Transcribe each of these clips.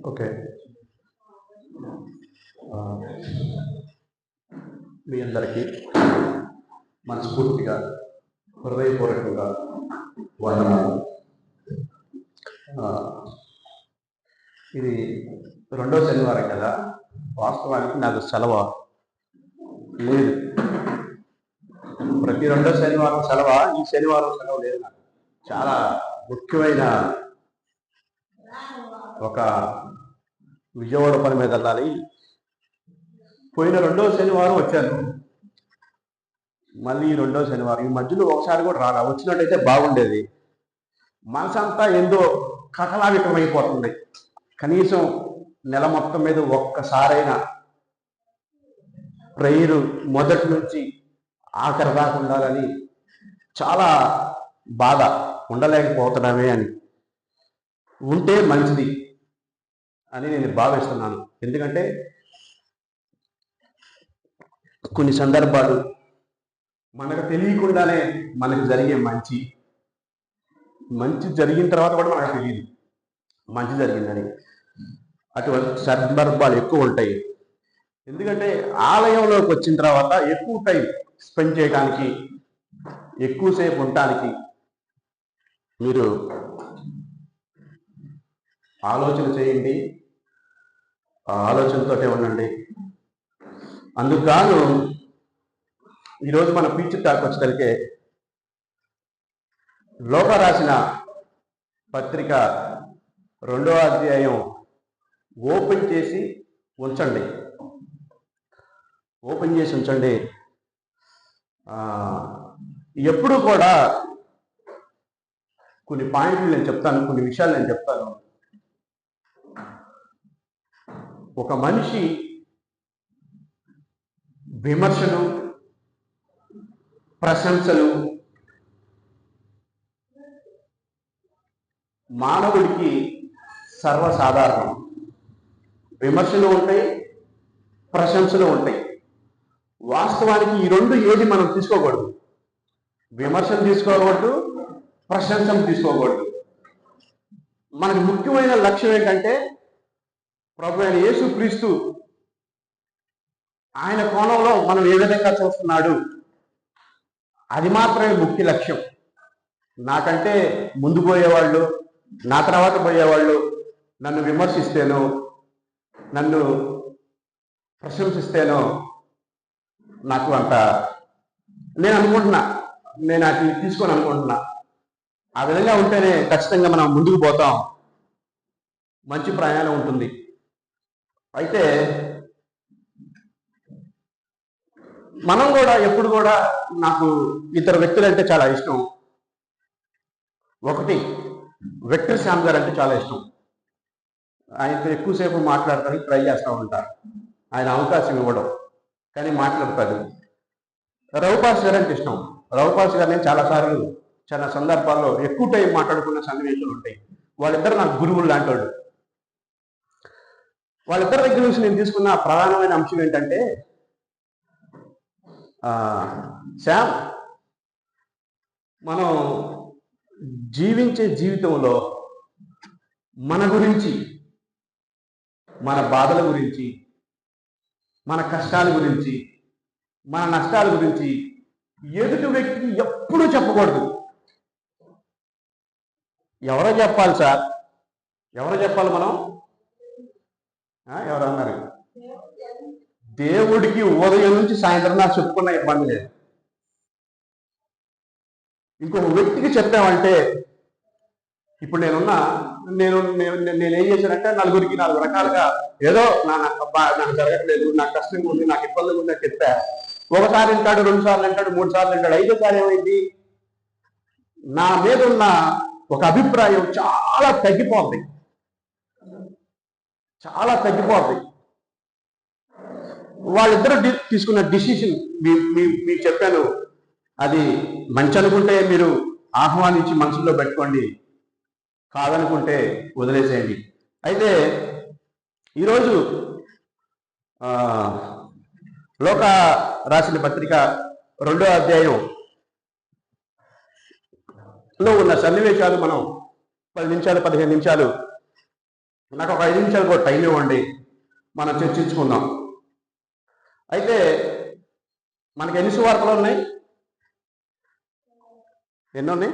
Okay. మీ అందరికీ మనస్ఫూర్తిగా హృదయపూర్వకంగా వందనాలు. ఇది రెండో శనివారం కదా, వాస్తవానికి నాకు సెలవు లేదు. ప్రతి రెండో శనివారం సెలవు, ఈ శనివారం సెలవు లేదు. నాకు చాలా ముఖ్యమైన ఒక విజయవాడ పని మీద వెళ్ళాలి. పోయిన రెండో శనివారం వచ్చాను, మళ్ళీ రెండో శనివారం. ఈ మధ్యలో ఒకసారి కూడా రాలా. వచ్చినట్టయితే బాగుండేది. మనసంతా ఏందో కథలావికమైపోతుంది. కనీసం నెల మొత్తం మీద ఒక్కసారైనా ప్రేయరు మొదటి నుంచి ఆఖరి దాకా ఉండాలని చాలా బాధ. ఉండలేకపోతున్నామే అని, ఉంటే మంచిది అని నేను భావిస్తున్నాను. ఎందుకంటే కొన్ని సందర్భాలు మనకు తెలియకుండానే మనకు జరిగే మంచి జరిగిన తర్వాత కూడా మనకు తెలియదు మంచి జరిగిందని. అటువంటి సందర్భాలు ఎక్కువ ఉంటాయి. ఎందుకంటే ఆలయంలోకి వచ్చిన తర్వాత ఎక్కువ టైం స్పెండ్ చేయడానికి, ఎక్కువసేపు ఉండటానికి మీరు ఆలోచన చేయండి. ఆ ఆలోచనతోటే ఉండండి. అందుకు గాను ఈరోజు మన పీచ్ టాక్ వచ్చేసరికి లోక రాసిన పత్రిక 2వ అధ్యాయం ఓపెన్ చేసి ఉంచండి. ఎప్పుడు కూడా కొన్ని పాయింట్లు నేను చెప్తాను, కొన్ని విషయాలు నేను చెప్తాను. ఒక మనిషి విమర్శలు, ప్రశంసలు మానవుడికి సర్వసాధారణం. విమర్శలు ఉంటాయి, ప్రశంసలు ఉంటాయి. వాస్తవానికి ఈ రెండు ఏది మనం తీసుకోకూడదు. విమర్శలు తీసుకోకూడదు, ప్రశంసలు తీసుకోకూడదు. మనకు ముఖ్యమైన లక్ష్యం ఏంటంటే ప్రభు అయిన యేసుక్రీస్తు ఆయన కోణంలో మనం ఏ విధంగా చూస్తున్నాడు, అది మాత్రమే ముఖ్య లక్ష్యం. నాకంటే ముందు పోయేవాళ్ళు, నా తర్వాత పోయేవాళ్ళు నన్ను విమర్శిస్తేనో, నన్ను ప్రశంసిస్తేనో నాకు అంత నేను అనుకుంటున్నా, నేను అది తీసుకొని అనుకుంటున్నా. ఆ విధంగా ఉంటేనే ఖచ్చితంగా మనం ముందుకు పోతాం, మంచి ప్రయాణం ఉంటుంది. అయితే మనం కూడా ఎప్పుడు కూడా, నాకు ఇతర వ్యక్తులంటే చాలా ఇష్టం. ఒకటి విక్టర్ శ్యామ్ గారు అంటే చాలా ఇష్టం. ఆయనతో ఎక్కువసేపు మాట్లాడటానికి ట్రై చేస్తూ ఉంటారు. ఆయన అవకాశం ఇవ్వడం, కానీ మాట్లాడతారు. రవిపాస్ గారు అంటే ఇష్టం. రవిపాస్ గారు నేను చాలాసార్లు, చాలా సందర్భాల్లో ఎక్కువ టైం మాట్లాడుకున్న సన్నివేశాలు ఉంటాయి. వాళ్ళిద్దరు నాకు గురువులు లాంటి వాళ్ళు. వాళ్ళిద్దరి దగ్గర నుంచి నేను తీసుకున్న ప్రధానమైన అంశం ఏంటంటే, శ్యామ్, మనం జీవించే జీవితంలో మన గురించి, మన బాధల గురించి, మన కష్టాల గురించి, మన నష్టాల గురించి ఎదుటి వ్యక్తికి ఎప్పుడూ చెప్పకూడదు. ఎవరో చెప్పాలి సార్, ఎవరో చెప్పాలి మనం? ఎవరు అన్నారు? దేవుడికి ఉదయం నుంచి సాయంత్రం నాకు చెప్పుకున్న ఇబ్బంది లేదు. ఇంకొక వ్యక్తికి చెప్పామంటే, ఇప్పుడు నేనేం చేశానంటే నలుగురికి 4 రకాలుగా ఏదో నాకు జరగట్లేదు, నాకు కష్టంగా ఉంది, నాకు ఇబ్బందిగా ఉంది అని చెప్పా. ఒకసారి అంటాడు, 2 సార్లు అంటాడు, 3 సార్లు అంటాడు. 5వ సారి ఏమైంది, నా మీద ఉన్న ఒక అభిప్రాయం చాలా తగ్గిపోద్ది. వాళ్ళిద్దరూ తీసుకున్న డిసిషన్ మీకు చెప్పాను. అది మంచి అనుకుంటే మీరు ఆహ్వానించి మనసులో పెట్టుకోండి, కాదనుకుంటే వదిలేసేయండి. అయితే ఈరోజు లోక రాసిన పత్రిక 2వ అధ్యాయంలో ఉన్న సన్నివేశాలు మనం 10 నిమిషాలు 15 నిమిషాలు, నాకు ఒక 5 నిమిషాలు కూడా టైం ఇవ్వండి, మనం చర్చించుకుందాం. అయితే మనకి ఎన్ని సువార్తలు ఉన్నాయి? ఎన్ని ఉన్నాయి?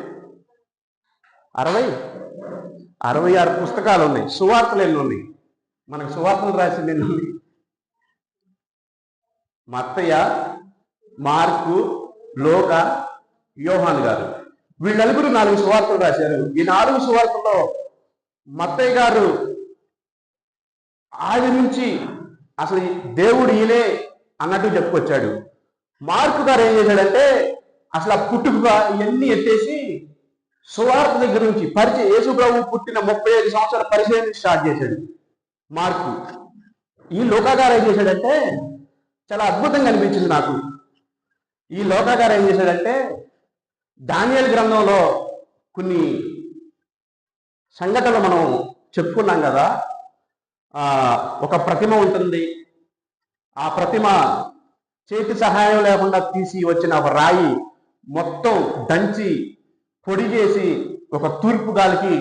66 పుస్తకాలు ఉన్నాయి. సువార్తలు ఎన్ని ఉన్నాయి? మనకు సువార్తలు రాసింది ఎన్ని ఉన్నాయి? మత్తయ్య, మార్కు, లోక, యోహాను గారు, వీళ్ళు నలుగురు 4 సువార్తలు రాశారు. ఈ 4 సువార్తల్లో మత్తయ్య గారు ఆది నుంచి అసలు దేవుడు ఈయనే అన్నట్టు చెప్పుకొచ్చాడు. మార్కు గారు ఏం చేశాడంటే అసలు ఆ పుట్టుక ఇవన్నీ ఎత్తేసి సువార్త దగ్గర నుంచి పరిచయం, యేసు ప్రభు పుట్టిన 35 సంవత్సరాల పరిచయం స్టార్ట్ చేశాడు మార్కు. ఈ లోకా గారు ఏం చేశాడంటే చాలా అద్భుతంగా అనిపించింది నాకు. ఈ లోకా గారు ఏం చేశాడంటే దానియేలు గ్రంథంలో కొన్ని సంఘటనలు మనం చెప్పుకున్నాం కదా. ఒక ప్రతిమ ఉంటుంది, ఆ ప్రతిమ చేతి సహాయం లేకుండా తీసి వచ్చిన ఒక రాయి మొత్తం దంచి పొడి చేసి ఒక తూర్పు గాలికి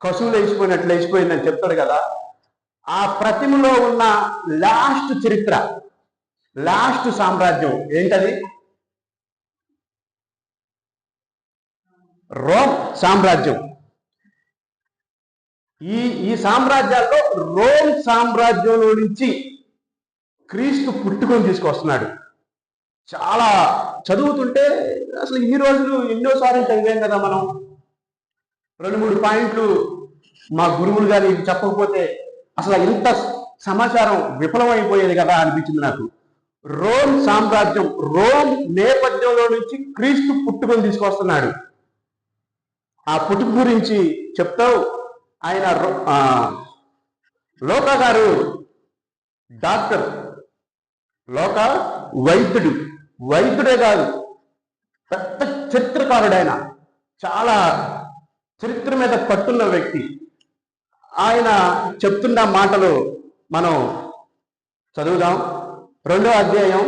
కసువులు వేసిపోయినట్లు వేసిపోయిందని చెప్తాడు కదా. ఆ ప్రతిమలో ఉన్న లాస్ట్ చరిత్ర, లాస్ట్ సామ్రాజ్యం ఏంటది? రోమ్ సామ్రాజ్యం. ఈ సామ్రాజ్యాల్లో రోమ్ సామ్రాజ్యంలో నుంచి క్రీస్తు పుట్టుకొని తీసుకొస్తున్నాడు. చాలా చదువుతుంటే అసలు ఈ రోజులు ఎన్నోసార్లు చదివాం కదా మనం. 2-3 పాయింట్లు మా గురువులు గారు చెప్పకపోతే అసలు ఇంత సమాచారం విఫలమైపోయేది కదా అనిపించింది నాకు. రోమ్ సామ్రాజ్యం, రోమ్ నేపథ్యంలో నుంచి క్రీస్తు పుట్టుకొని తీసుకొస్తున్నాడు. ఆ పుట్టుక గురించి చెప్తావు. ఆయన లోకా గారు డాక్టర్, లోక వైద్యుడే కాదు, పెద్ద చరిత్రకారుడు. ఆయన చాలా చరిత్ర మీద పట్టున్న వ్యక్తి. ఆయన చెప్తున్న మాటలు మనం చదువుదాం. 2వ అధ్యాయం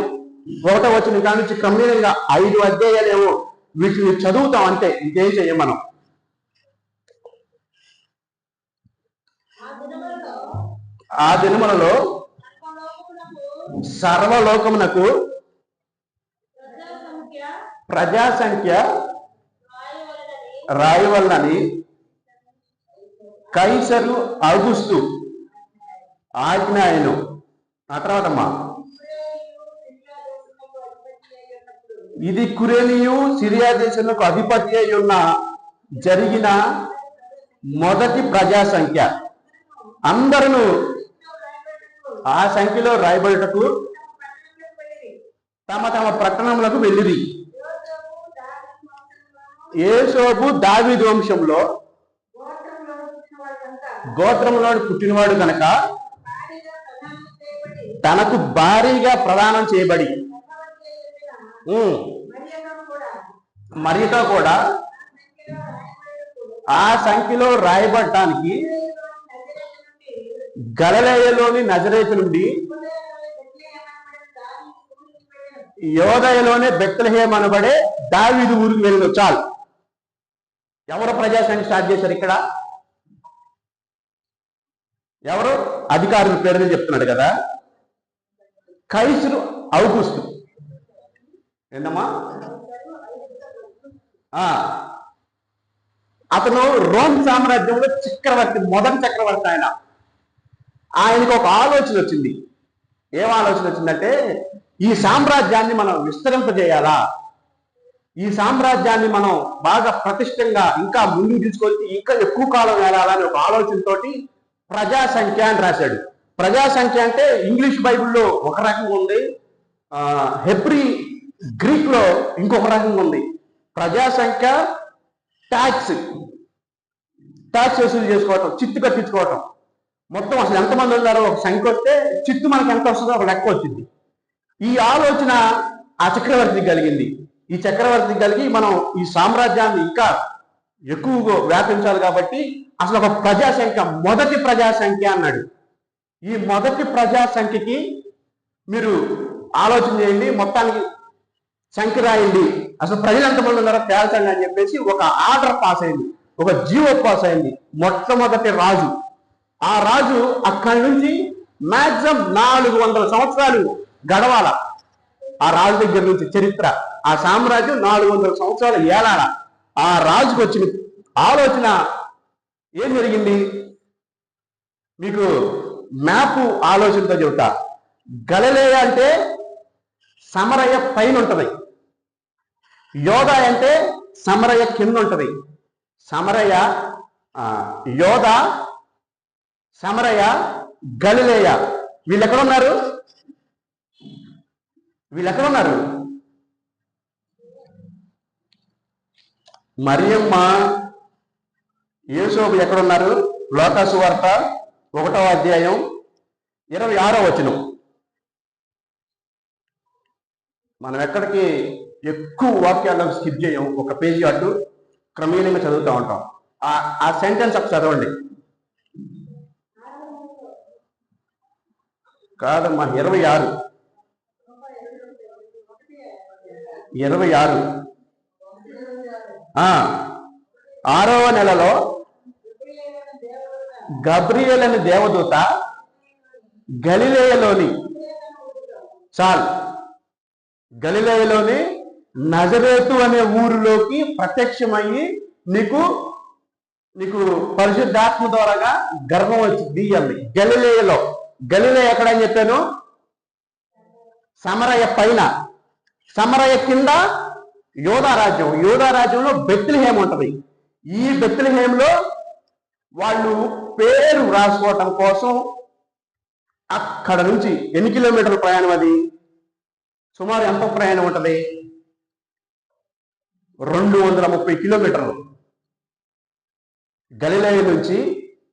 1వ వచనం కాడి నుంచి క్రమేణంగా 5 అధ్యాయాలేమో వీటిని చదువుతాం అంతే, ఇంకేం చెయ్యం మనం. ఆ దినములలో సర్వలోకమునకు ప్రజా సంఖ్య రాయవలనని కైసరు ఔగుస్తు ఆజ్ఞ ఆయను. ఆ తర్వాతమ్మా, ఇది కురేనియు సిరియా దేశంలో అధిపతి అయి ఉన్న జరిగిన మొదటి ప్రజా సంఖ్య. అందరూ ఆ సంఖ్యలో రాయబడుటకు తమ తమ పట్టణములకు వెళ్ళిరి. యేసోబు దావీదు వంశంలో గోత్రంలో పుట్టినవాడు కనుక తనకు భారీగా ప్రదానం చేయబడి మరియతో కూడా ఆ సంఖ్యలో రాయబడటానికి గలిలయలోని నజరేతు నుండి యోదయలోనే బెత్లెహేం అనబడే దావీదు ఊరికి వెళ్ళిన. చాలు. ఎవరు ప్రజాసంఖ్య స్టార్ట్ చేశారు ఇక్కడ? ఎవరు? అధికారుల పేరుని చెప్తున్నాడు కదా. కైసరు ఔగుస్తు. ఏంటమ్మా? అతను రోమ్ సామ్రాజ్యంలో చక్రవర్తి, మొదటి చక్రవర్తి. ఆయనకు ఒక ఆలోచన వచ్చింది. ఏం ఆలోచన వచ్చిందంటే ఈ సామ్రాజ్యాన్ని మనం విస్తరింపజేయాలా, ఈ సామ్రాజ్యాన్ని మనం బాగా ప్రతిష్టంగా ఇంకా ముందుకు తీసుకొచ్చి ఇంకా ఎక్కువ కాలం వెళ్ళాలని ఒక ఆలోచనతోటి ప్రజాసంఖ్య అని రాశాడు. ప్రజాసంఖ్య అంటే ఇంగ్లీష్ బైబిల్లో ఒక రకంగా ఉంది, హెబ్రీ గ్రీక్ లో ఇంకొక రకంగా ఉంది. ప్రజాసంఖ్య ట్యాక్స్ వసూలు చేసుకోవటం, చిత్తు కట్టించుకోవటం. మొత్తం అసలు ఎంతమంది ఉన్నారో ఒక సంఖ్య వస్తే చిత్తు మనకి ఎంత వస్తుందో ఒక లెక్క వచ్చింది. ఈ ఆలోచన ఆ చక్రవర్తికి కలిగింది. ఈ చక్రవర్తికి కలిగి మనం ఈ సామ్రాజ్యాన్ని ఇంకా ఎక్కువగా వ్యాపించాలి కాబట్టి అసలు ఒక ప్రజాసంఖ్య, మొదటి ప్రజాసంఖ్య అన్నాడు. ఈ మొదటి ప్రజాసంఖ్యకి మీరు ఆలోచన చేయండి, మొత్తానికి సంఖ్య రాయండి, అసలు ప్రజలు ఎంతమంది ఉన్నారో తేల్చండి అని చెప్పేసి ఒక ఆర్డర్ పాస్ అయింది, ఒక జీవో పాస్ అయింది. మొట్టమొదటి రాజు, ఆ రాజు అక్కడి నుంచి మాక్సిమం 400 సంవత్సరాలు గడవాల. ఆ రాజు దగ్గర నుంచి చరిత్ర, ఆ సామ్రాజ్యం 400 సంవత్సరాలు ఏలాల. ఆ రాజుకు వచ్చిన ఆలోచన ఏం జరిగింది మీకు మ్యాప్ ఆలోచనతో చెబుతా. గలిలయ అంటే సమరయ పైన ఉంటది, యోధా అంటే సమరయ కింద ఉంటది. సమరయ యోధా, సమరయ, గలిలయ వీళ్ళు ఎక్కడున్నారు? మరియమ్మ, యేసోబు ఎక్కడున్నారు? లోకా సువార్త 1వ అధ్యాయం 26వ వచనం. మనం ఎక్కడికి ఎక్కువ వాక్యాలను స్కిప్ చేయం, ఒక పేజీ అటు క్రమేణంగా చదువుతూ ఉంటాం. ఆ సెంటెన్స్ ఒకటి చదవండి. కాదమ్మా, 26 6వ నెలలో గబ్రియేల్ అనే దేవదూత గలిలయలోని గలిలయలోని నజరేతు అనే ఊరిలోకి ప్రత్యక్షమయ్యి నీకు పరిశుద్ధాత్మ ద్వారాగా గర్భం వచ్చింది అంది. గలిలయలో, గలిలయ ఎక్కడని చెప్పాను? సమరయ పైన, సమరయ కింద యోధా రాజ్యం. యోధా రాజ్యంలో బెత్లెహేమ్ ఉంటది. ఈ బెత్లెహేమ్లో వాళ్ళు పేరు రాసుకోవటం కోసం అక్కడ నుంచి ఎన్ని కిలోమీటర్ల ప్రయాణం? అది సుమారు ఎంత ప్రయాణం ఉంటది? 230 కిలోమీటర్లు. గలిలయ నుంచి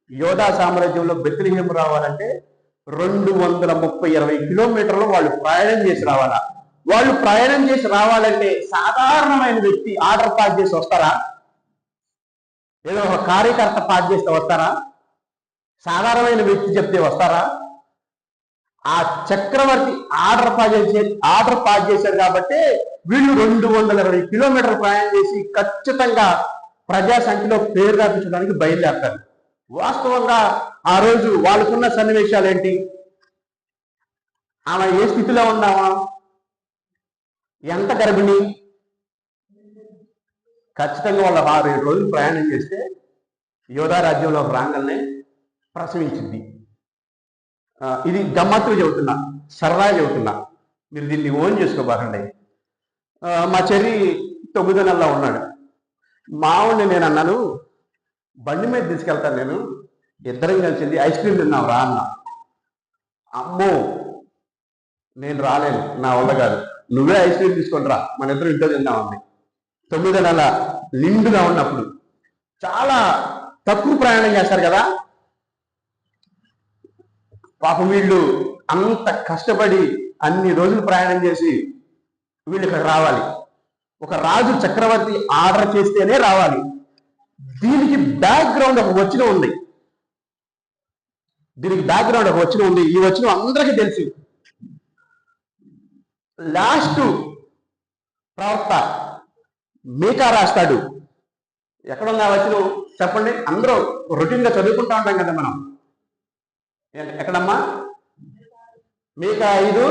యోధా సామ్రాజ్యంలో బెత్లెహేమ్ రావాలంటే 220 కిలోమీటర్లు వాళ్ళు ప్రయాణం చేసి రావాలా. వాళ్ళు ప్రయాణం చేసి రావాలంటే సాధారణమైన వ్యక్తి ఆర్డర్ పాస్ చేసి వస్తారా? ఏదో ఒక కార్యకర్త పాస్ చేస్తే వస్తారా? సాధారణమైన వ్యక్తి చెప్తే వస్తారా? ఆ చక్రవర్తి ఆర్డర్ పాస్ చేశారు కాబట్టి వీళ్ళు 220 కిలోమీటర్లు ప్రయాణం చేసి ఖచ్చితంగా ప్రజా సంఖ్యలో పేరు రాపించడానికి బయలుదేరతారు. వాస్తవంగా ఆ రోజు వాళ్ళకున్న సన్నివేశాలు ఏంటి? ఆమె ఏ స్థితిలో ఉన్నావా? ఎంత గర్భిణి? ఖచ్చితంగా వాళ్ళ 6-7 రోజులు ప్రయాణం చేస్తే యోధా రాజ్యంలో రాగానే ప్రసవించింది. ఇది గమ్మత్తుగా చెబుతున్నా, సరదా చెబుతున్నా, మీరు దీన్ని ఓన్ చేసుకోబాకండి. మా చెర్రి 9 నెలల్లో ఉన్నాడు. మావుడిని నేను అన్నాను, బండి మీద తీసుకెళ్తాను, నేను ఇద్దరం కలిసింది ఐస్ క్రీమ్ తిన్నాం రా అన్న. అమ్మో నేను రాలేను, నా వల్ల కాదు, నువ్వే ఐస్ క్రీమ్ తీసుకొని రా, మన ఇద్దరు ఇంట్లో తిందామని. 9 నెలల నిండుగా ఉన్నప్పుడు చాలా తక్కువ ప్రయాణం చేస్తారు కదా పాపం. వీళ్ళు అంత కష్టపడి అన్ని రోజులు ప్రయాణం చేసి వీళ్ళు ఇక్కడ రావాలి. ఒక రాజు చక్రవర్తి ఆర్డర్ చేస్తేనే రావాలి. దీనికి బ్యాక్గ్రౌండ్ ఒక వచనం ఉంది. ఈ వచనం అందరికీ తెలుసు. లాస్ట్ ప్రవక్త మీకా రాస్తాడు. ఎక్కడుంది ఆ వచనం చెప్పండి? అందరూ రొటీన్ గా చదువుకుంటా ఉంటాం కదా మనం. ఎక్కడమ్మా? మీకా 5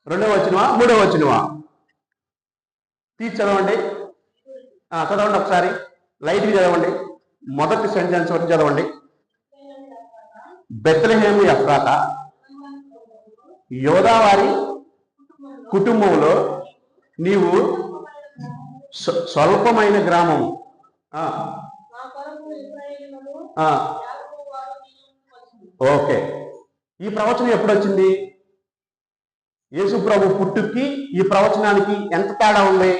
2వ వచనమా 3వ వచనమా? తీసి చదవండి. చదవండి ఒకసారి, లైట్గా చదవండి. మొదటి సెంటెన్స్ వరకు చదవండి. బెత్లెహేము ఎఫ్రాతా, యోధావారి కుటుంబంలో నీవు స్వల్పమైన గ్రామం. ఓకే, ఈ ప్రవచనం ఎప్పుడు వచ్చింది? యేసు ప్రభు పుట్టుకి ఈ ప్రవచనానికి ఎంత తేడా ఉంది?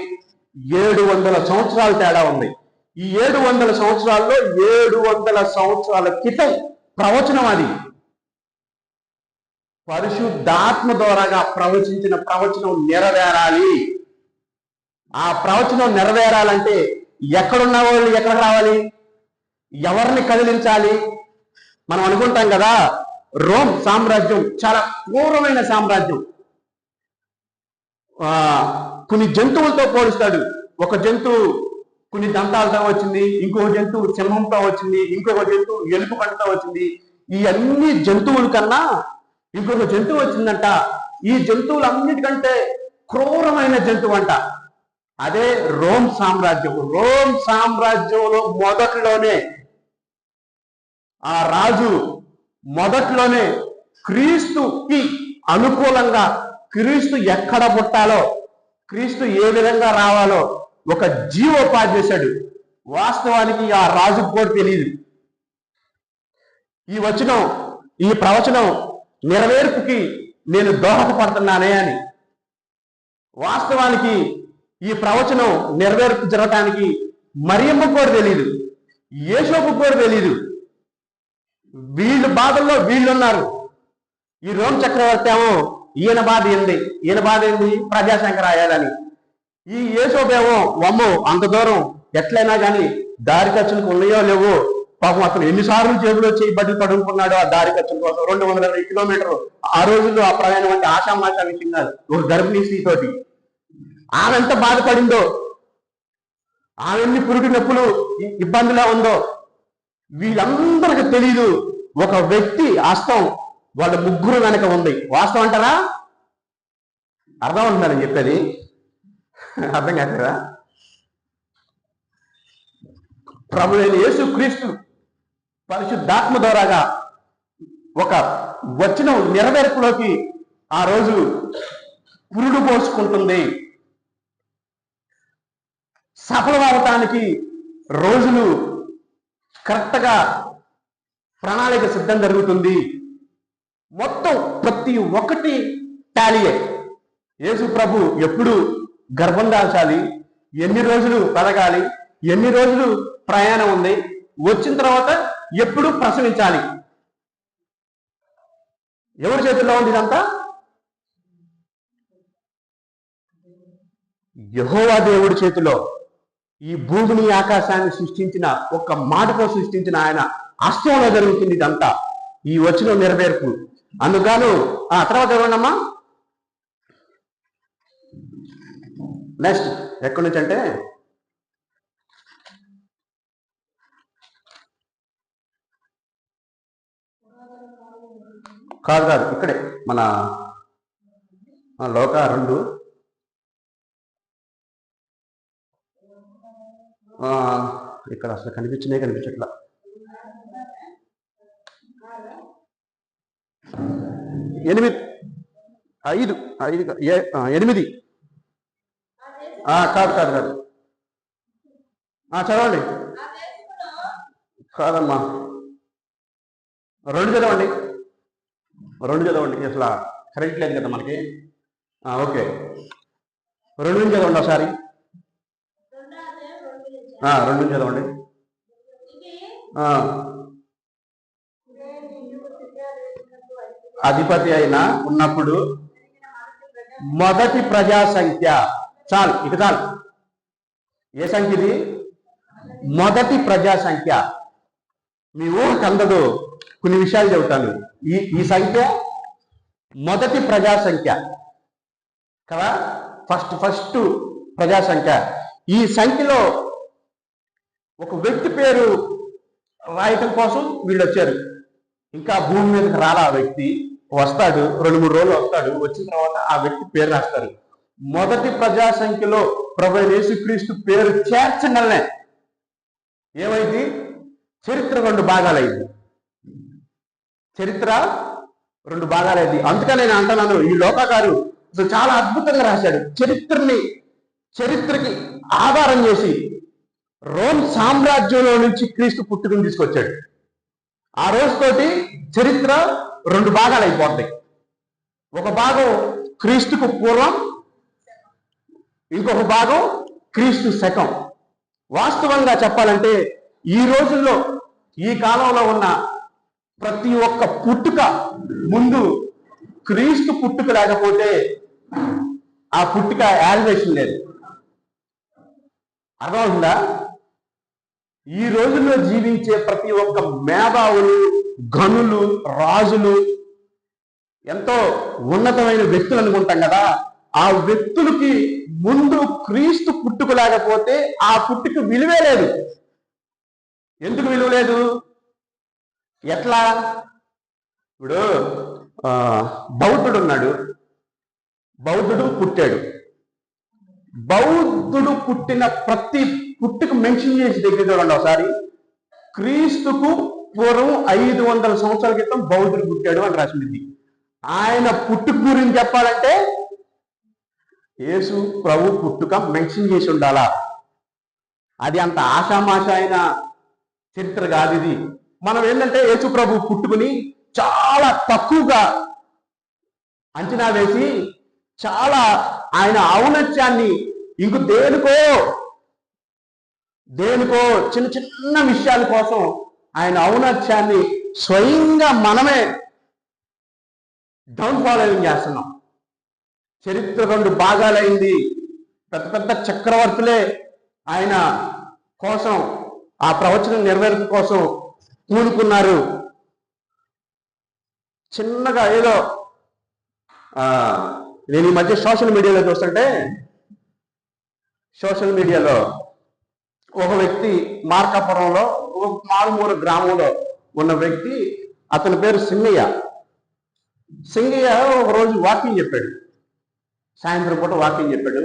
700 సంవత్సరాలు తేడా ఉంది. ఈ 700 సంవత్సరాల్లో 700 సంవత్సరాల క్రితం ప్రవచనం అది. పరిశుద్ధాత్మ ద్వారాగా ప్రవచించిన ప్రవచనం నెరవేరాలి. ఆ ప్రవచనం నెరవేరాలంటే ఎక్కడున్న వాళ్ళు ఎక్కడికి రావాలి? ఎవరిని కదిలించాలి? మనం అనుకుంటాం కదా, రోమ్ సామ్రాజ్యం చాలా క్రూరమైన సామ్రాజ్యం. కొన్ని జంతువులతో పోలుస్తాడు. ఒక జంతువు కొన్ని దంతాలతో వచ్చింది, ఇంకొక జంతువు సింహంతో వచ్చింది, ఇంకొక జంతువు ఎలుపు పంటతో వచ్చింది. ఈ అన్ని జంతువుల కన్నా ఇంకొక జంతువు వచ్చిందంట. ఈ జంతువులన్నిటికంటే క్రూరమైన జంతువు అంట. అదే రోమ్ సామ్రాజ్యం. రోమ్ సామ్రాజ్యంలో మొదట్లోనే ఆ రాజు మొదట్లోనే క్రీస్తుకి అనుకూలంగా, క్రీస్తు ఎక్కడ పుట్టాలో, క్రీస్తు ఏ విధంగా రావాలో ఒక జీవోపాధి చేశాడు. వాస్తవానికి ఆ రాజుకు కూడా తెలియదు ఈ ప్రవచనం నెరవేర్పుకి నేను దోహదపడుతున్నానే అని. వాస్తవానికి ఈ ప్రవచనం నెరవేర్పు జరగటానికి మరియమ్మకు కూడా తెలియదు, యేసోపుకు కూడా తెలియదు. వీళ్ళు బాధల్లో వీళ్ళున్నారు. ఈ రోమ్ చక్రవర్తి ఏమో ఈయన బాధ ఏంది ప్రజాశంకర రాయాలని. ఈ యేసోపేమో వమ్మో అంత దూరం ఎట్లయినా కానీ దారి ఖర్చులకు ఉన్నాయో లేవో, పాపం అతను ఎన్నిసార్లు జేబులో చేయి బడ్డీ పడుకున్నాడో ఆ దారి ఖర్చుల కోసం. 220 కిలోమీటర్లు ఆ రోజుల్లో ఆ ప్రయాణం అంటే ఆషామాషా విషయం కాదు. ఒక గర్భిణీ స్త్రీతోటి ఆమె ఎంత బాధపడిందో, ఆమె ఎన్ని పురుటి నొప్పులు ఇబ్బందిలో ఉందో వీళ్ళందరికీ తెలీదు. ఒక వ్యక్తి హస్తం వాళ్ళ ముగ్గురు వెనక ఉంది. వాస్తవం అంటారా? అర్థం అవుతుందని చెప్పేది అర్థం కాదా? ప్రభువైన యేసుక్రీస్తు పరిశుద్ధాత్మ ద్వారాగా ఒక వచనం నెరవేర్పులోకి ఆ రోజు పురుడు పోసుకుంటుంది. సఫలమవటానికి రోజులు కరెక్ట్గా ప్రణాళిక సిద్ధం జరుగుతుంది. మొత్తం ప్రతి ఒక్కటి టాలీయే. యేసు ప్రభు ఎప్పుడు గర్భం దాల్చాలి, ఎన్ని రోజులు పెరగాలి, ఎన్ని రోజులు ప్రయాణం ఉంది, వచ్చిన తర్వాత ఎప్పుడు ప్రసవించాలి, ఎవరి చేతుల్లో ఉంది ఇదంతా? యెహోవా దేవుడి చేతిలో. ఈ భూమిని ఆకాశాన్ని సృష్టించిన, ఒక్క మాటతో సృష్టించిన ఆయన హస్తంలో జరుగుతుంది ఇదంతా, ఈ వచ్చిన నెరవేర్పు. అందుకను తర్వాత ఎవరమ్మా నెక్స్ట్ ఎక్కడి నుంచి అంటే కాదు ఇక్కడే మన లోక 2 ఇక్కడ అసలు కనిపించట్లా. 8 కాదు చదవండి. కాదమ్మా 2 చదవండి. అసలు కరెక్ట్ లేదు కదా మనకి. ఓకే 2 నుంచి చదవండి ఒకసారి. 2 నుంచి చదవండి. అధిపతి అయినా ఉన్నప్పుడు మొదటి ప్రజా సంఖ్య. చాలు. ఏ సంఖ్య ఇది? మొదటి ప్రజా సంఖ్య. మీ ఊరికి అందదు. కొన్ని విషయాలు చెబుతాను. ఈ సంఖ్య మొదటి ప్రజా సంఖ్య కదా, ఫస్ట్ ప్రజా సంఖ్య. ఈ సంఖ్యలో ఒక వ్యక్తి పేరు రాయటం కోసం వీళ్ళు వచ్చారు. ఇంకా భూమి మీదకి రాలా. ఆ వ్యక్తి వస్తాడు, 2-3 రోజులు వస్తాడు. వచ్చిన తర్వాత ఆ వ్యక్తి పేరు రాస్తారు. మొదటి ప్రజా సంఖ్యలో ప్రభువైన యేసుక్రీస్తు పేరు చేర్చగలనే ఏమైంది? చరిత్ర 2 భాగాలైంది. అందుకని నేను అంటున్నాను, ఈ లోకగారు చాలా అద్భుతంగా రాశాడు. చరిత్రకి ఆధారం చేసి రోమ్ సామ్రాజ్యంలో నుంచి క్రీస్తు పుట్టుకను తీసుకొచ్చాడు. ఆ రోజుతోటి చరిత్ర 2 భాగాలు అయిపోతాయి. ఒక భాగం క్రీస్తుకు పూర్వం, ఇంకొక భాగం క్రీస్తు శకం. వాస్తవంగా చెప్పాలంటే ఈ రోజుల్లో, ఈ కాలంలో ఉన్న ప్రతి ఒక్క పుట్టుక ముందు క్రీస్తు పుట్టుక లేకపోతే ఆ పుట్టుక యాల్వేషన్ లేదు. అర్థమవుతుందా? ఈ రోజుల్లో జీవించే ప్రతి ఒక్క మేధావులు, గనులు, రాజులు, ఎంతో ఉన్నతమైన వ్యక్తులు అనుకుంటాం కదా. ఆ వ్యక్తులకి ముందు క్రీస్తు పుట్టుక లేకపోతే ఆ పుట్టుక విలువే లేదు. ఎందుకు విలువ లేదు? ఎట్లా? ఇప్పుడు బౌద్ధుడు ఉన్నాడు, బౌద్ధుడు పుట్టాడు. బౌద్ధుడు పుట్టిన ప్రతి పుట్టుకు మెన్షన్ చేసి దగ్గర చూడండి ఒకసారి. క్రీస్తుకు పూర్వం 500 సంవత్సరాల క్రితం బౌద్ధుడు పుట్టాడు అని రాసింది. ఆయన పుట్టుక గురించి చెప్పాలంటే యేసు ప్రభు పుట్టుక మెన్షన్ చేసి ఉండాలా. అది అంత ఆషామాష అయిన చరిత్ర కాదు ఇది. మనం ఏంటంటే యేసు ప్రభు పుట్టుకుని చాలా తక్కువగా అంచనా వేసి చాలా ఆయన ఔన్నత్యాన్ని ఇంక దేనికో చిన్న చిన్న విషయాల కోసం ఆయన ఔన్నత్యాన్ని స్వయంగా మనమే డౌన్ ఫాలోయింగ్ చేస్తున్నాం. చరిత్ర 2 భాగాలైంది. పెద్ద పెద్ద చక్రవర్తులే ఆయన కోసం, ఆ ప్రవచనం నెరవేర్పు కోసం పూనుకున్నారు. చిన్నగా ఏదో నేను ఈ మధ్య సోషల్ మీడియాలో చూస్తుంటే, సోషల్ మీడియాలో ఒక వ్యక్తి మార్కాపురంలో ఒక మారుమూల గ్రామంలో ఉన్న వ్యక్తి, అతని పేరు సింగయ్య. సింగయ్య ఒక రోజు వాకింగ్ చెప్పాడు, సాయంత్రం పూట వాకింగ్ చెప్పాడు.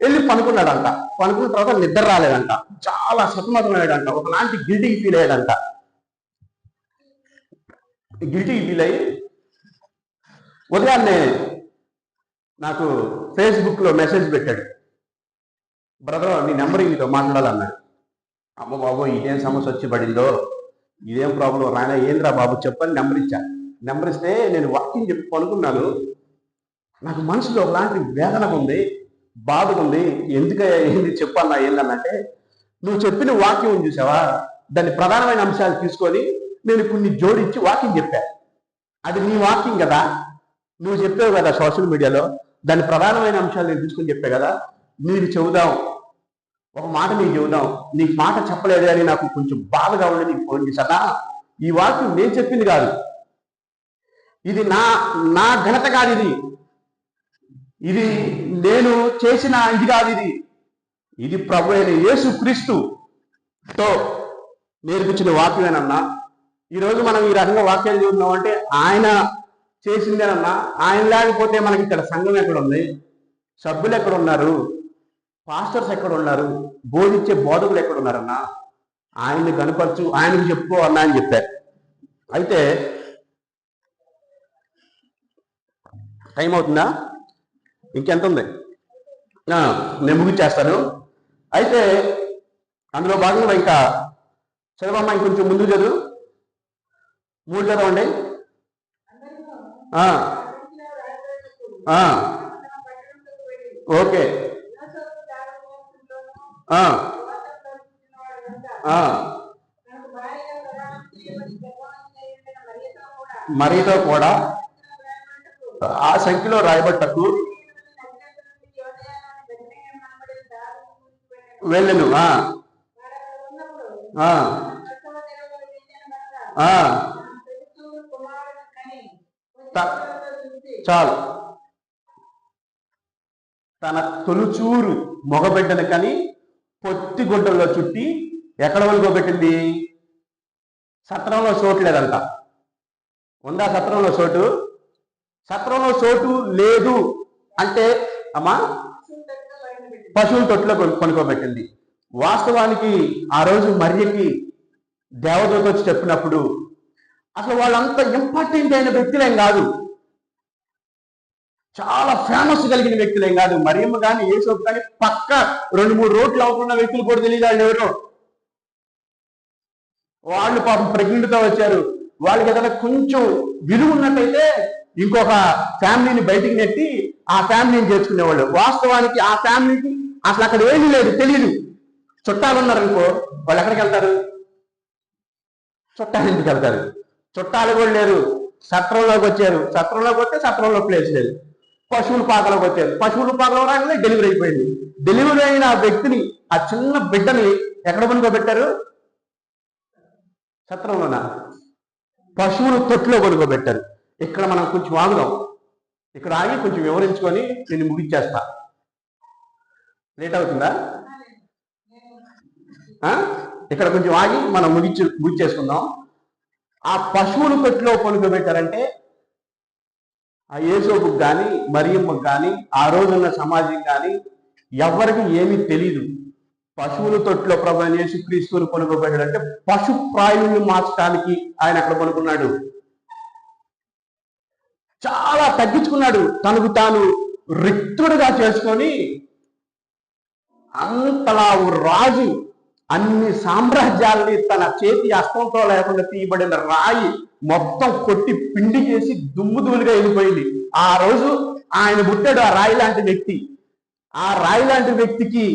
వెళ్ళి పనుకున్నాడంట. పనుకున్న తర్వాత నిద్ర రాలేదంట, చాలా సతమతమయ్యాడంట, ఒకలాంటి గిల్టీకి ఫీల్ అయ్యాడంట. గిల్టీకి ఫీల్ అయ్యి ఉదయాన్నే నాకు ఫేస్బుక్లో మెసేజ్ పెట్టాడు, బ్రదర్ నీ నెంబర్ మీతో మాట్లాడాలన్నాడు. అమ్మ బాబు ఇదేం సమస్య వచ్చి పడిందో, ఇదేం ప్రాబ్లం రాయన, ఏంద్రా బాబు చెప్పని నెంబర్ ఇచ్చా. నెంబర్ ఇస్తే నేను వాకింగ్ చెప్పి పనుకున్నాను, నాకు మనసులో ఒకలాంటి వేదన ఉంది, బాధ ఉంది, ఎందుకయ్యా ఏంది చెప్పన్నా ఏందన్నంటే, నువ్వు చెప్పిన వాక్యం చూసావా, దాన్ని ప్రధానమైన అంశాలు తీసుకొని నేను ఇప్పుడు నీ జోడించి వాకింగ్ చెప్పా. అది నీ వాకింగ్ కదా, నువ్వు చెప్పావు కదా సోషల్ మీడియాలో, దాని ప్రధానమైన అంశాలు నేను తీసుకొని చెప్పా కదా, నీకు చెబుదాం, ఒక మాట నీకు చెబుదాం, నీకు మాట చెప్పలేదు అని నాకు కొంచెం బాధగా ఉండి నీకు ఫోన్ చేశానా. ఈ వాక్యం నేను చెప్పింది కాదు, ఇది నా ఘనత కాదు, ఇది నేను చేసిన ఇది కాదు, ఇది ప్రభు అయిన యేసు క్రీస్తుతో నేర్పించిన వాక్యమేనన్నా. ఈరోజు మనం ఈ రకంగా వాక్యాలు చూస్తున్నామంటే ఆయన చేసిందేనన్నా. ఆయన లేకపోతే మనకి ఇక్కడ సంఘం ఎక్కడ ఉంది, సభ్యులు ఎక్కడ ఉన్నారు, పాస్టర్స్ ఎక్కడ ఉన్నారు, బోధించే బోధకులు ఎక్కడ ఉన్నారన్నా. ఆయన్ని కనపరచు, ఆయనకు చెప్పుకో అన్నా అని చెప్పారు. అయితే టైం అవుతుందా? ఇంకెంత ఉంది? నేను ముగించేస్తాను. అయితే అందులో భాగంగా ఇంకా చదవమ్మా, ఇంకొంచెం ముందు చదువు, 3 చదవండి. ఓకే. మరియతో కూడా ఆ సంఖ్యలో రాయబట్టకు వెళ్ళను. చాలు, తన తొలుచూరు మగబిడ్డను కని పొత్తి గుడ్డల్లో చుట్టి ఎక్కడ వలుకోబెట్టింది? సత్రంలో చోటు లేదంట. ఉందా సత్రంలో చోటు? సత్రంలో చోటు లేదు అంటే అమ్మా పశువుల తొట్టులో కొనుక్కోబెట్టింది. వాస్తవానికి ఆ రోజు మరియకి దేవదూత వచ్చి చెప్పినప్పుడు అసలు వాళ్ళంత ఇంపార్టెంట్ అయిన వ్యక్తులేం కాదు, చాలా ఫేమస్ కలిగిన వ్యక్తులేం కాదు. మరియమ్మ కానీ యేసోపు కానీ పక్క 2-3 రోడ్లు అవుతున్న వ్యక్తులు కూడా తెలియదు వాళ్ళు ఎవరో. వాళ్ళు పాపం ప్రెగ్నెంట్తో వచ్చారు. వాళ్ళకి ఏదైనా కొంచెం విలువ ఉన్నట్టయితే ఇంకొక ఫ్యామిలీని బయటికి నెట్టి ఆ ఫ్యామిలీని చేర్చుకునేవాళ్ళు. వాస్తవానికి ఆ ఫ్యామిలీకి అసలు అక్కడ ఏమీ లేదు, తెలియదు. చుట్టాలు ఉన్నారనుకో, వాళ్ళు ఎక్కడికి వెళ్తారు? చుట్టాలు ఇంటికి వెళ్తారు. చుట్టాలు కూడా లేరు, సత్రంలోకి వచ్చారు. సత్రంలోకి వస్తే సత్రంలో ప్లేస్ లేదు. పశువుల పాకలోకి వచ్చారు. పశువుల పాకలో రాగానే డెలివరీ అయిపోయింది. డెలివరీ అయిన ఆ వ్యక్తిని, ఆ చిన్న బిడ్డని ఎక్కడ పనుకోబెట్టారు? సత్రంలోనా? పశువులు తొట్టులో పడుకోబెట్టారు. ఇక్కడ మనం కొంచెం ఆగుదాం, ఇక్కడ ఆగి కొంచెం వివరించుకొని నేను ముగించేస్తా. లేట్ అవుతుందా? ఇక్కడ కొంచెం ఆగి మనం ముగిచేసుకుందాం. ఆ పశువులు తొట్టులో పడుకోబెట్టారంటే ఆ యేసోబుకు కానీ మరియమ్మకు కానీ ఆ రోజున్న సమాజం కానీ ఎవరికి ఏమీ తెలీదు. పశువుల తొట్టులో ప్రభు యేసుక్రీస్తుని పడుకోబెట్టాడంటే పశు ప్రాయుల్ని మార్చడానికి ఆయన అక్కడ పడుకున్నాడు. చాలా తగ్గించుకున్నాడు, తనకు తాను రిక్తుడుగా చేసుకొని అంతలా రాజు అన్ని సామ్రాజ్యాల్ని తన చేతి హస్తంతో లేకుండా తీయబడిన రాయి మొత్తం కొట్టి పిండి చేసి దుమ్ముదులుగా వెళ్ళిపోయింది. ఆ రోజు ఆయన పుట్టాడు ఆ రాయి లాంటి వ్యక్తి. ఆ రాయి లాంటి వ్యక్తికి,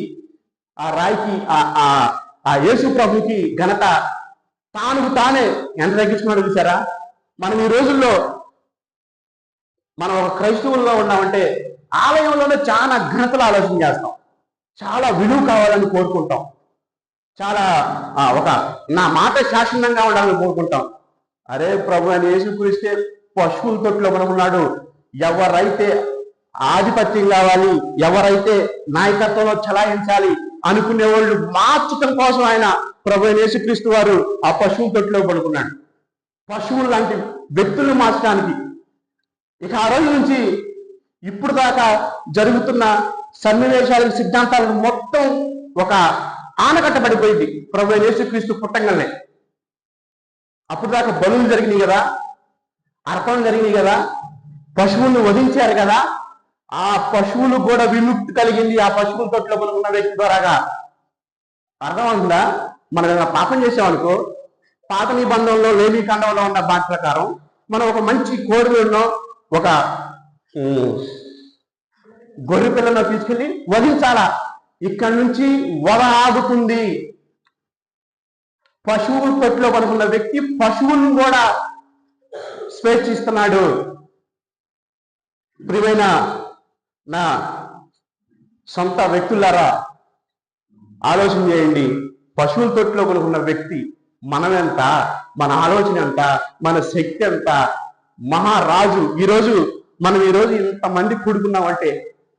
ఆ రాయికి, ఆ యేసు ప్రభుకి ఘనత తానుకు తానే ఎంత తగ్గించుకున్నాడు చూసారా? మనం ఈ రోజుల్లో మనం ఒక క్రైస్తవుల్లో ఉన్నామంటే ఆలయంలోనే చాలా ఘనతలు ఆలోచన చేస్తాం, చాలా విలువ కావాలని కోరుకుంటాం, చాలా ఒక నా మాట శాసనంగా ఉండాలని కోరుకుంటాం. అరే ప్రభు అని యేసుక్రీస్తే పశువుల తొట్టులో మనం ఉన్నాడు. ఎవరైతే ఆధిపత్యం కావాలి, ఎవరైతే నాయకత్వంలో చలాయించాలి అనుకునే వాళ్ళు మార్చడం కోసం ఆయన ప్రభు యేసుక్రీస్తు వారు ఆ పశువుల తొట్టులో పడుకున్నాడు, పశువులు లాంటి వ్యక్తులను మార్చడానికి. ఇక ఆ రోజు నుంచి ఇప్పుడు దాకా జరుగుతున్న సన్నివేశాలకు, సిద్ధాంతాలకు మొత్తం ఒక ఆనకట్ట పడిపోయింది ప్రభు యేసుక్రీస్తు పుట్టంగానే. అప్పుడు దాకా బలులు జరిగినాయి కదా, అర్పణలు జరిగినాయి కదా, పశువులను వధించారు కదా, ఆ పశువులు కూడా విముక్తి కలిగింది ఆ పశువుల తొట్టులో ఉన్న వ్యక్తి ద్వారాగా. అర్థమవుతుందా? మనం ఏదైనా పాపం చేసామనుకో, పాత నిబంధనలో లేవీ ఖండంలో ఉన్న బాట ప్రకారం మనం ఒక మంచి కోడిలో ఒక గొర్రె పిల్లను తీసుకెళ్ళి వధించాలా. ఇక్కడి నుంచి వధ ఆగుతుంది. పశువుల తొట్టులో పడుకున్న వ్యక్తి పశువులను కూడా స్వేచ్ఛిస్తున్నాడు. ప్రియమైన నా సొంత వ్యక్తులారా, ఆలోచన చేయండి. పశువుల తొట్టులో పడుకున్న వ్యక్తి మనమెంత, మన ఆలోచన ఎంత, మన శక్తి ఎంత, మహారాజు. మనం ఈరోజు ఇంతమంది కూడుకున్నామంటే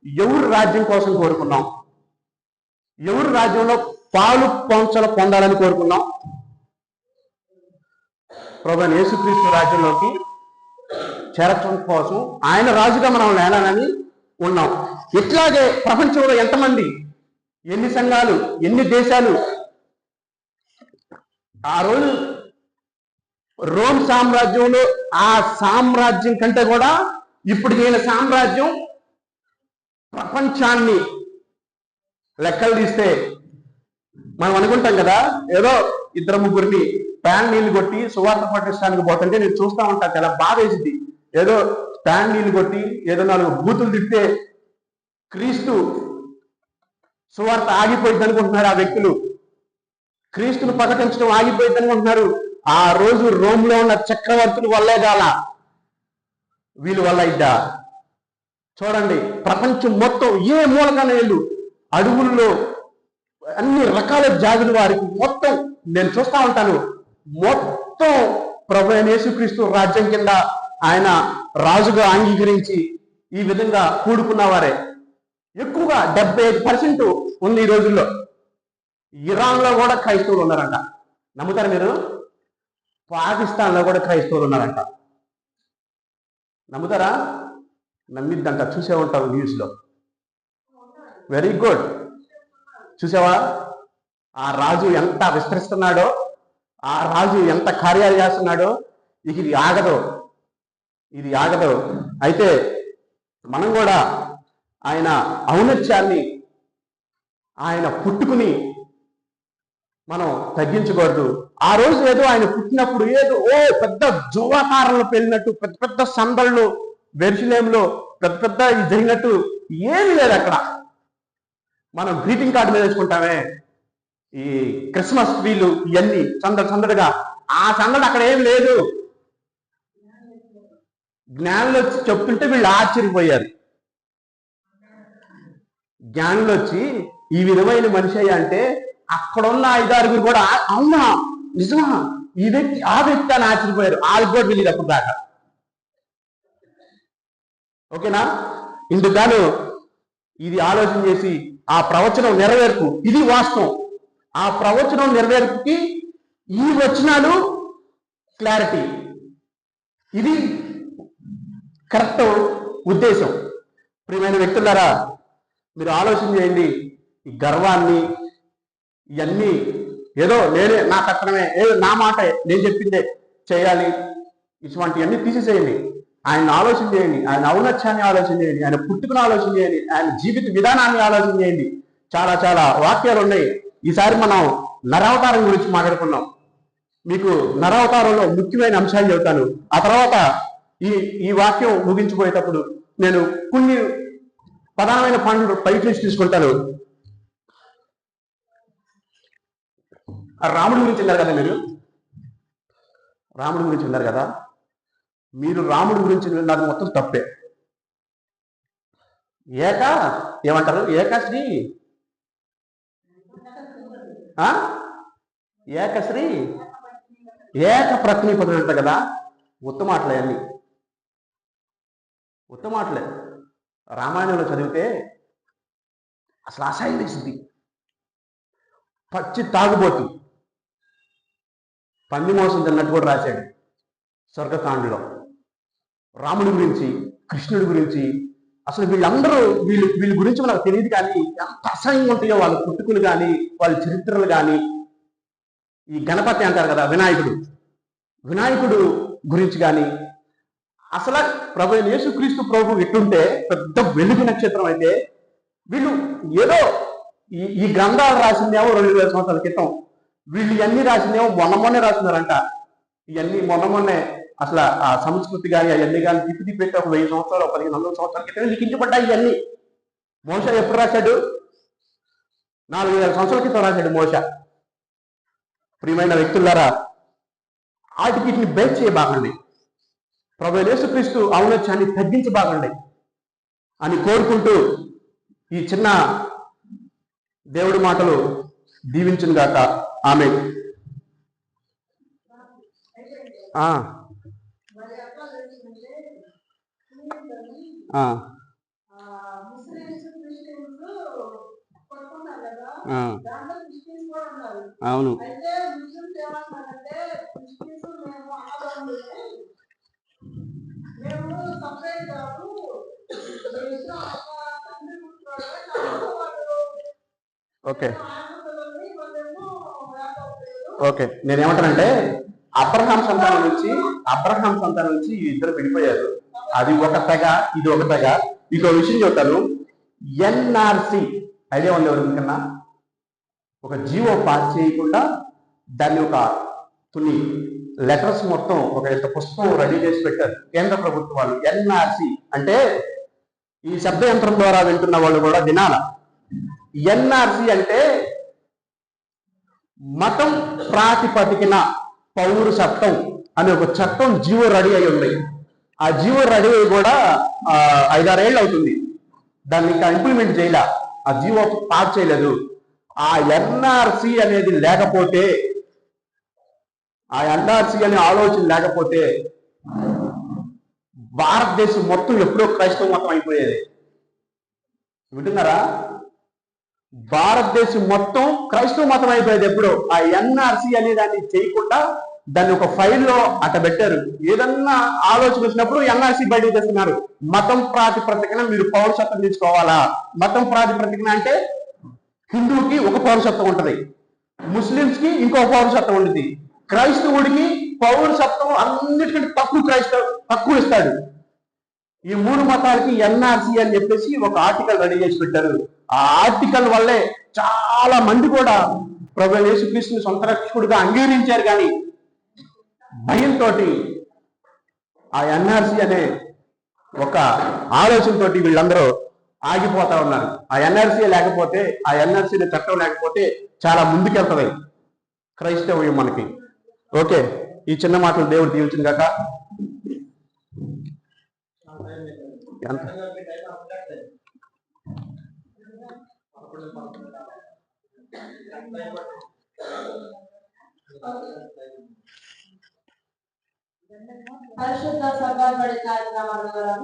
ఎవరు రాజ్యం కోసం కోరుకున్నాం? ఎవరు రాజ్యంలో పాలు పంచలు పొందాలని కోరుకున్నాం? ప్రభువైన యేసుక్రీస్తు రాజ్యంలోకి చేరటం కోసం ఆయన రాజుగా మనం లేనాలని ఉన్నాం. ఇట్లాగే ప్రపంచంలో ఎంతమంది, ఎన్ని సంఘాలు, ఎన్ని దేశాలు. ఆ రోజు రోమ్ సామ్రాజ్యంలో ఆ సామ్రాజ్యం కంటే కూడా ఇప్పుడు ఈయన సామ్రాజ్యం ప్రపంచాన్ని లెక్కలు తీస్తే మనం అనుకుంటాం కదా, ఏదో ఇద్దరు ముగ్గురిని ప్యాన్ నీళ్లు కొట్టి సువార్త పట్టించడానికి పోతుంటే నేను చూస్తా ఉంటా, చాలా బాధ వేసింది. ఏదో ప్యాన్ నీళ్లు కొట్టి ఏదో 4 బూతులు తిడితే క్రీస్తు సువార్త ఆగిపోయింది అనుకుంటున్నారు ఆ వ్యక్తులు. క్రీస్తును ప్రకటించడం ఆగిపోయింది అనుకుంటున్నారు. ఆ రోజు రోమ్లో ఉన్న చక్రవర్తుల వల్లే గాల, వీళ్ళ వల్ల ఇద్దా. చూడండి, ప్రపంచం మొత్తం ఏ మూలకన్నా వెళ్ళు, అడవుల్లో అన్ని రకాల జాతుల వారికి మొత్తం నేను చూస్తా ఉంటాను. మొత్తం ప్రభువైన యేసుక్రీస్తు రాజ్యం కింద ఆయన రాజుగా అంగీకరించి ఈ విధంగా కూడుకున్న వారే ఎక్కువగా 75% ఉంది ఈ రోజుల్లో. ఇరాన్లో కూడా క్రైస్తవులు ఉన్నారంట. నమ్ముతారు మీరు? పాకిస్తాన్లో కూడా క్రైస్తవులు ఉన్నారంట. నమ్ముతారా? నమ్మిద్దంట. చూసే ఉంటావు న్యూస్లో. Very good. చూసావా ఆ రాజు ఎంత విస్తరిస్తున్నాడో, ఆ రాజు ఎంత కార్యాలు చేస్తున్నాడో. ఇది ఆగదు. అయితే మనం కూడా ఆయన ఔన్నత్యాన్ని, ఆయన పుట్టుకుని మనం తగ్గించకూడదు. ఆ రోజు ఏదో ఆయన పుట్టినప్పుడు ఏదో పెద్ద జోవాకారంలో పెళ్ళినట్టు, పెద్ద పెద్ద సందళ్ళు బెర్షలేంలో పెద్ద జరిగినట్టు ఏమీ లేదు అక్కడ. మనం గ్రీటింగ్ కార్డు మీద వేసుకుంటామే ఈ క్రిస్మస్ ట్రీలు, ఇవన్నీ సందడిగా. ఆ సందడి అక్కడ ఏం లేదు. జ్ఞానులు వచ్చి చెప్తుంటే వీళ్ళు ఆశ్చర్యపోయారు. జ్ఞానులు వచ్చి ఈ విధమైన మనిషి అంటే అక్కడున్న 5-6 కూడా అవునా, నిజమా, ఆ వ్యక్తి అని ఆశ్చర్యపోయారు. వాళ్ళకి కూడా తెలియదు అప్పుడు దాకా. ఓకేనా? ఇందుకు ఇది ఆలోచన చేసి ఆ ప్రవచనం నెరవేర్పు, ఇది వాస్తవం. ఆ ప్రవచనం నెరవేర్పుకి ఈ వచనాలు క్లారిటీ, ఇది కరెక్ట్ ఉద్దేశం. ప్రియమైన వ్యక్తులారా, మీరు ఆలోచన చేయండి. ఈ గర్వాన్ని, ఇవన్నీ ఏదో నేనే, నా కష్టమే, ఏదో నా మాట, నేను చెప్పిందే చేయాలి, ఇటువంటివన్నీ తీసేసేయండి. ఆయన ఆలోచన చేయండి, ఆయన ఔన్నత్యాన్ని ఆలోచన చేయండి, ఆయన పుట్టుకను ఆలోచన చేయండి, ఆయన జీవిత విధానాన్ని ఆలోచన చేయండి. చాలా చాలా వాక్యాలు ఉన్నాయి. ఈసారి మనం నరావతారం గురించి మాట్లాడుకున్నాం. మీకు నరావతారంలో ముఖ్యమైన అంశాలు చెబుతాను. ఆ తర్వాత ఈ వాక్యం ముగించిపోయేటప్పుడు నేను కొన్ని ప్రధానమైన పాయింట్లు బయట నుంచి తీసుకుంటాను. రాముడి గురించి విన్నారు కదా మీరు? రాముడి గురించి విన్నారు కదా? మీరు రాముడి గురించి విన్నది మొత్తం తప్పే. ఏమంటారు? ఏకశ్రీ ఏకశ్రీ ఏక ప్రతినిపదం అంట కదా. ఉత్తమాటలే అన్ని, ఉత్తమాటలే. రామాయణంలో చదివితే అసలు అసహ్యం వేసింది. పచ్చి తాగుబోతు, పంది మోసం తిన్నట్టు కూడా రాశాడు స్వర్గకాండలో. రాముడి గురించి, కృష్ణుడి గురించి, అసలు వీళ్ళ గురించి మనకు తెలియదు, కానీ ఎంత అసహ్యంగా ఉంటాయో వాళ్ళ పుట్టుకులు కానీ, వాళ్ళ చరిత్రలు కానీ. ఈ గణపతి అంటారు కదా, వినాయకుడు గురించి కానీ, అసలు ప్రభు యేసుక్రీస్తు ప్రభు ఎట్టుంటే పెద్ద వెలుగు నక్షత్రం అయితే, వీళ్ళు ఏదో ఈ గ్రంథాలు రాసిందేమో 2000 సంవత్సరాల క్రితం, వీళ్ళు ఇవన్నీ రాసిందేమో మొన్నే రాస్తున్నారంట. ఇవన్నీ మొన్నే అసలు ఆ సంస్కృతి కానీ అవన్నీ కానీ తిప్పి పెట్టి ఒక 1000 సంవత్సరాలు, 1500 సంవత్సరాల క్రితం లిఖించబడ్డాయి ఇవన్నీ. మోష ఎప్పుడు రాశాడు? 4000 సంవత్సరాల క్రితం రాశాడు మోష. ప్రియమైన వ్యక్తులారా, వాటికి వీటిని బేస్ చేయబాగండి. ప్రభు యేసుక్రీస్తు ఔన్నత్యాన్ని తగ్గించబాగండి అని కోరుకుంటూ ఈ చిన్న దేవుడి మాటలు దీవించును గాక. ఆమేన్. అవును. ఓకే, నేనేమంటానంటే అబ్రహాం సంతానం నుంచి ఇద్దరు విడిపోయారు. అది ఒక తెగ, ఇది ఒక తెగ. ఇంకో విషయం చెప్తాను. ఎన్ఆర్సి ఐడియా ఉంది ఎవరికన్నా? ఒక జీవో పాస్ చేయకుండా దాన్ని ఒక కొన్ని లెటర్స్ మొత్తం ఒక ఇంత పుస్తకం రెడీ చేసి పెట్టారు కేంద్ర ప్రభుత్వం వాళ్ళు. ఎన్ఆర్సి అంటే ఈ శబ్ద యంత్రం ద్వారా వింటున్న వాళ్ళు కూడా వినాల. ఎన్ఆర్సి అంటే మతం ప్రాతిపదికన పౌరసత్వం అనే ఒక చట్టం జీవో రెడీ అయి ఉంది. ఆ జీవో రెడీ అయి కూడా 5-6 ఏళ్ళు అవుతుంది. దాన్ని ఇంకా ఇంప్లిమెంట్ చేయలే, ఆ జీవో పాస్ చేయలేదు. ఆ ఎన్ఆర్సి అనేది లేకపోతే, ఆ ఎన్ఆర్సి అనే ఆలోచన లేకపోతే భారతదేశం మొత్తం ఎప్పుడో క్రైస్తవ మతం అయిపోయేది. వింటున్నారా? భారతదేశం మొత్తం క్రైస్తవ మతం అయిపోయేది ఎప్పుడో. ఆ ఎన్ఆర్సి అనే దాన్ని చేయకుండా దాన్ని ఒక ఫైల్లో అట్ట పెట్టారు. ఏదన్నా ఆలోచన వచ్చినప్పుడు ఎన్ఆర్సి బయటకు తెస్తున్నారు. మతం ప్రాతిపదికన మీరు పౌరసత్వం తీసుకోవాలా. మతం ప్రాతిపదికన అంటే హిందువుకి ఒక పౌరసత్వం ఉంటుంది, ముస్లింస్ కి ఇంకో పౌరసత్వం ఉంటుంది, క్రైస్తవుడికి పౌరసత్వం అన్నిటికంటే తక్కువ ఇస్తాడు. ఈ 3 మతాలకి ఎన్ఆర్సి అని చెప్పేసి ఒక ఆర్టికల్ రెడీ చేసి పెట్టారు. ఆ ఆర్టికల్ వల్లే చాలా మంది కూడా ప్రభు యేసుక్రీస్తుని సొంత రక్షకుడిగా అంగీకరించారు. కానీ భయంతో ఆ ఎన్ఆర్సి అనే ఒక ఆలోచనతో వీళ్ళందరూ ఆగిపోతా ఉన్నారు. ఆ ఎన్ఆర్సీ లేకపోతే, ఆ ఎన్ఆర్సీ చట్టం లేకపోతే చాలా ముందుకెళ్తుంది క్రైస్తవ్యం మనకి. ఓకే, ఈ చిన్న మాటలు దేవుడు దీవించిన గాక. పరిశుద్ధ సభ బడి కార్యక్రమాల ద్వారా